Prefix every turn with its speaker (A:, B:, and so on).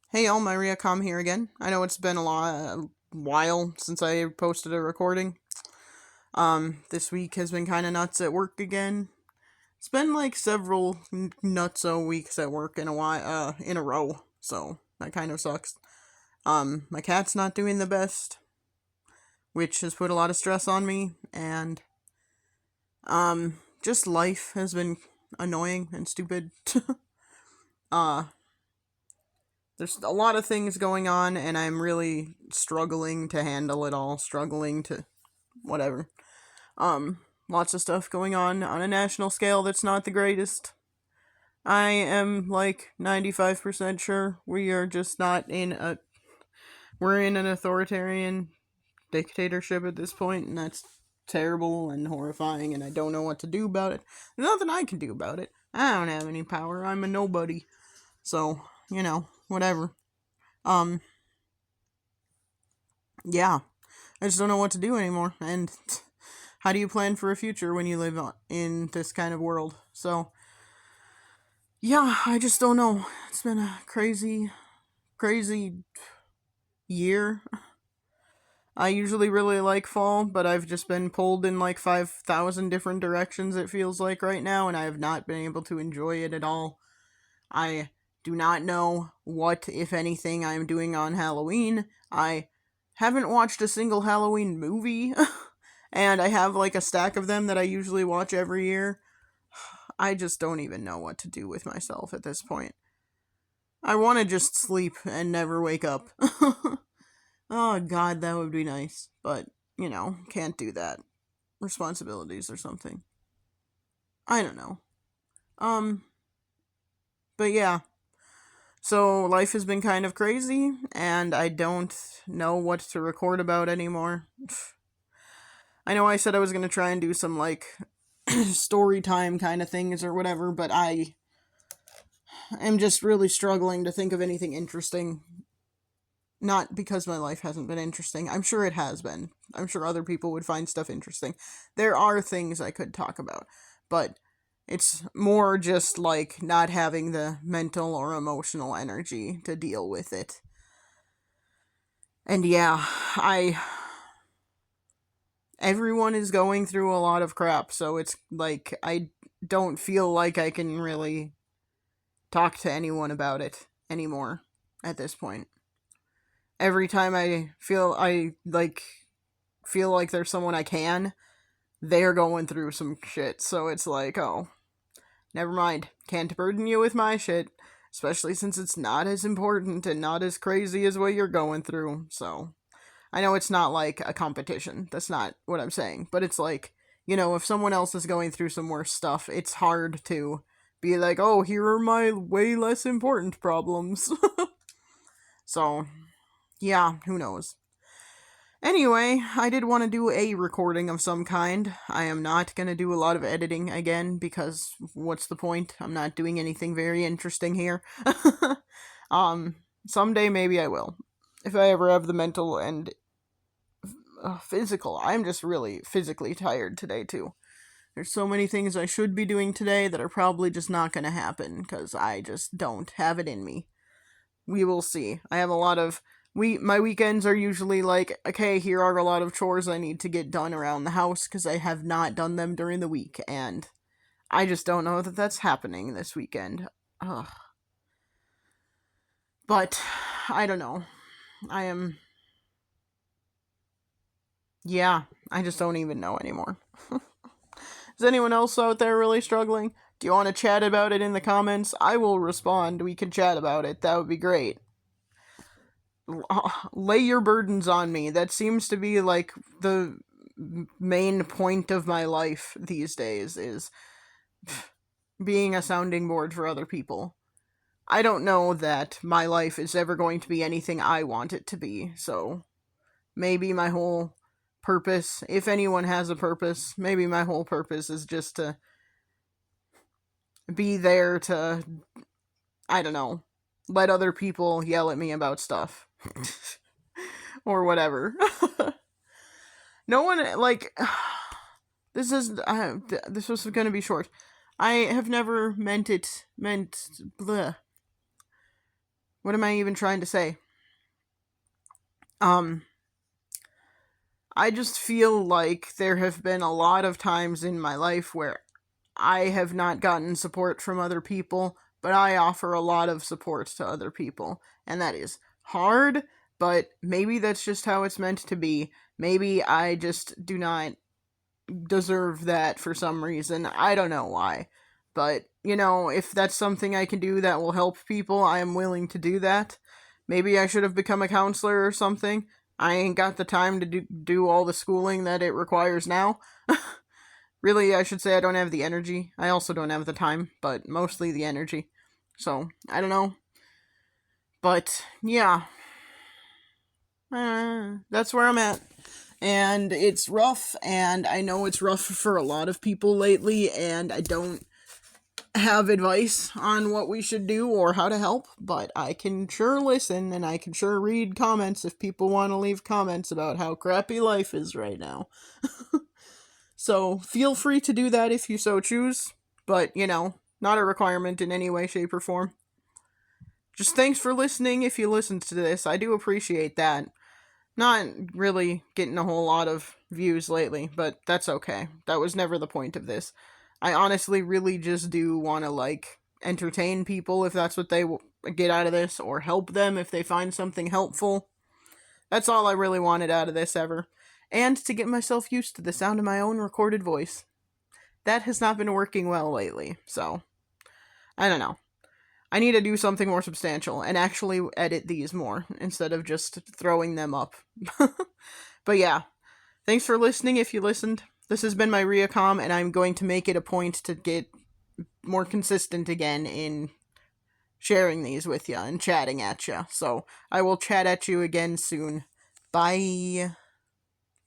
A: Hey all, Maria Com here again. I know it's been a while since I posted a recording. This week has been kind of nuts at work again. It's been like several nutso weeks at work in a row, so that kind of sucks. My cat's not doing the best, which has put a lot of stress on me, and just life has been annoying and stupid. uh, there's a lot of things going on, and I'm really struggling to handle it all, struggling to whatever. Lots of stuff going on a national scale that's not the greatest. I am like 95% sure we are just not in a. We're in an authoritarian dictatorship at this point, and that's terrible and horrifying, and I don't know what to do about it. There's nothing I can do about it. I don't have any power. I'm a nobody. So, whatever. Um, yeah. I just don't know what to do anymore, and how do you plan for a future when you live in this kind of world? So, yeah, I just don't know. It's been a crazy, crazy year. I usually really like fall, but I've just been pulled in like 5,000 different directions, it feels like right now, and I have not been able to enjoy it at all. I do not know what, if anything, I'm doing on Halloween. I haven't watched a single Halloween movie, and I have like a stack of them that I usually watch every year. I just don't even know what to do with myself at this point. I want to just sleep and never wake up. Oh god, that would be nice. But, can't do that. Responsibilities or something. I don't know. Um, but yeah. So life has been kind of crazy, and I don't know what to record about anymore. I know I said I was going to try and do some, like, story time kind of things or whatever, but I am just really struggling to think of anything interesting. Not because my life hasn't been interesting. I'm sure it has been. I'm sure other people would find stuff interesting. There are things I could talk about, but it's more just like not having the mental or emotional energy to deal with it. And yeah, I everyone is going through a lot of crap, so it's like I don't feel like I can really talk to anyone about it anymore at this point. Every time I feel like there's someone I can, they're going through some shit. So it's like, oh, never mind. Can't burden you with my shit, especially since it's not as important and not as crazy as what you're going through. So I know it's not like a competition. That's not what I'm saying. But it's like, if someone else is going through some worse stuff, it's hard to be like, oh, here are my way less important problems. So, yeah, who knows? Anyway, I did want to do a recording of some kind. I am not going to do a lot of editing again because what's the point? I'm not doing anything very interesting here. Someday maybe I will. If I ever have the mental and physical. I'm just really physically tired today too. There's so many things I should be doing today that are probably just not going to happen because I just don't have it in me. We will see. I have a lot of my weekends are usually like, okay, here are a lot of chores I need to get done around the house because I have not done them during the week, and I just don't know that that's happening this weekend. Ugh. But I don't know. I am. Yeah, I just don't even know anymore. Is anyone else out there really struggling? Do you want to chat about it in the comments? I will respond. We can chat about it. That would be great. Lay your burdens on me. That seems to be like the main point of my life these days is being a sounding board for other people. I don't know that my life is ever going to be anything I want it to be, so maybe my whole purpose, if anyone has a purpose, maybe my whole purpose is just to be there to, I don't know, let other people yell at me about stuff. Or whatever. No one, like, this was gonna be short. I have never meant, what am I even trying to say? I just feel like there have been a lot of times in my life where I have not gotten support from other people, but I offer a lot of support to other people. And that is hard, but maybe that's just how it's meant to be. Maybe I just do not deserve that for some reason. I don't know why. But, if that's something I can do that will help people, I am willing to do that. Maybe I should have become a counselor or something. I ain't got the time to do all the schooling that it requires now. Really, I should say I don't have the energy. I also don't have the time, but mostly the energy. So, I don't know. But, yeah. That's where I'm at. And it's rough, and I know it's rough for a lot of people lately, and I don't have advice on what we should do or how to help, but I can sure listen, and I can sure read comments if people want to leave comments about how crappy life is right now. So, feel free to do that if you so choose, but, not a requirement in any way, shape, or form. Just thanks for listening if you listened to this. I do appreciate that. Not really getting a whole lot of views lately, but that's okay. That was never the point of this. I honestly really just do want to, entertain people if that's what they get out of this, or help them if they find something helpful. That's all I really wanted out of this ever. And to get myself used to the sound of my own recorded voice. That has not been working well lately, so I don't know. I need to do something more substantial and actually edit these more instead of just throwing them up. But yeah, thanks for listening if you listened. This has been my Riacom, and I'm going to make it a point to get more consistent again in sharing these with you and chatting at you. So I will chat at you again soon. Bye.